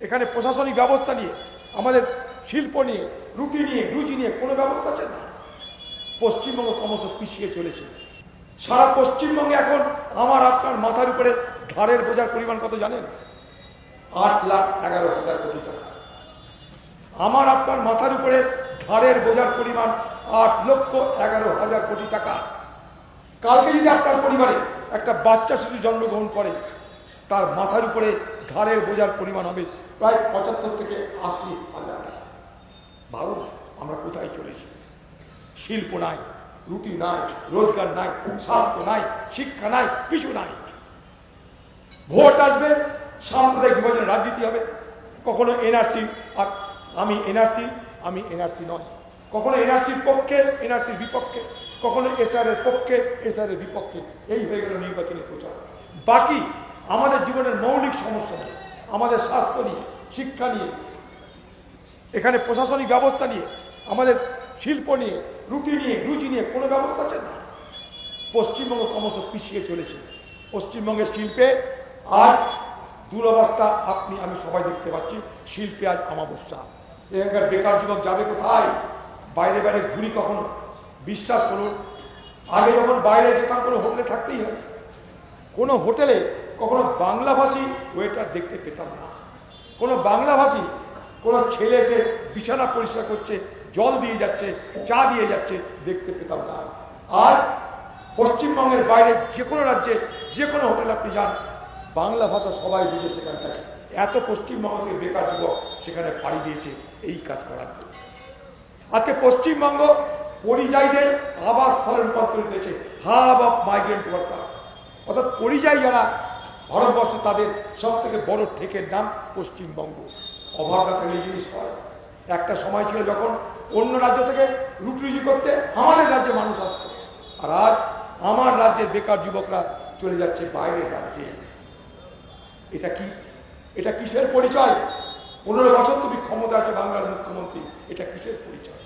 এখানে প্রশাসনিক ব্যবস্থা নিয়ে, আমাদের শিল্প নিয়ে, রুটি নিয়ে কোনো ব্যবস্থা আছে না। পশ্চিমবঙ্গ ক্রমশ পিছিয়ে চলেছে। সারা পশ্চিমবঙ্গে এখন আমার আপনার মাথার উপরে ঘাড়ের বোঝার পরিমাণ কত জানেন? 8,11,000 কোটি টাকা। আমার আপনার মাথার উপরে ঘাড়ের বোঝার পরিমাণ 8,11,000 কোটি টাকা। কালকে যদি আপনার পরিবারে একটা বাচ্চা শিশু জন্মগ্রহণ করে, তার মাথার উপরে ঘাড়ের বোঝার পরিমাণ হবে প্রায় 75 থেকে 80,000 টাকা। ভাবুন আমরা কোথায় চলেছি। শিল্প নাই, রুটি নাই, রোজগার নাই, স্বাস্থ্য নাই, শিক্ষা নাই, কিছু নাই। ভোট আসবে, সাম্প্রদায়িক বিভাজনের রাজনীতি হবে। কখনো এনআরসি আর আমি এনআরসি নয়, কখনো এনআরসির পক্ষে, এনআরসির বিপক্ষে, কখনো এসআরের পক্ষে, এসআরের বিপক্ষে। এই হয়ে গেল নির্বাচনী প্রচার। বাকি আমাদের জীবনের মৌলিক সমস্যা নিয়ে, আমাদের স্বাস্থ্য নিয়ে, শিক্ষা নিয়ে, এখানে প্রশাসনিক ব্যবস্থা নিয়ে, আমাদের শিল্প নিয়ে, রুটি নিয়ে কোনো ব্যবস্থা আছে না। পশ্চিমবঙ্গ ক্রমশ পিছিয়ে চলেছে। পশ্চিমবঙ্গের শিল্পে আজ দুরবস্থা আপনি আমি সবাই দেখতে পাচ্ছি। শিল্পে আজ অমাবস্যা। এখানকার বেকার যুবক যাবে কোথায়? বাইরে বাইরে ঘুরি কখনো? বিশ্বাস করুন, আগে যখন বাইরে যেতাম কোনো হোটেলে থাকতেই হয়। কোনো হোটেলে কখনো বাংলাভাষী ওয়েটার দেখতে পেতাম না। কোনো বাংলাভাষী কোনো ছেলে এসে বিছানা পরিষ্কার করছে, জল দিয়ে যাচ্ছে, চা দিয়ে যাচ্ছে, দেখতে পেতাম না। আর পশ্চিমবঙ্গের বাইরে যে কোনো রাজ্যে যে কোনো হোটেলে আপনি যান, বাংলা ভাষা সবাই বুঝে সেখানটায়। এত পশ্চিমবঙ্গ থেকে বেকার যুবক সেখানে পাড়ি দিয়েছে এই কাজ করার জন্য। আজকে পশ্চিমবঙ্গ পরিযায়ীদের আবাসস্থলে রূপান্তরিত হয়েছে, হাব অফ মাইগ্রেন্ট ওয়ার্কার। অর্থাৎ পরিযায়ী যারা ভারতবর্ষ, তাদের সব থেকে বড় ঠেকের নাম পশ্চিমবঙ্গ। অভাব না থাকলে এই জিনিস হয়। একটা সময় ছিল যখন অন্য রাজ্য থেকে রুটি করতে আমাদের রাজ্যে মানুষ আসতো, আর আজ আমার রাজ্যের বেকার যুবকরা চলে যাচ্ছে বাইরের রাজ্যে। এটা কি? এটা কিসের পরিচয়? 15 বছর তুমি ক্ষমতা আছে বাংলার মুখ্যমন্ত্রী, এটা কিসের পরিচয়?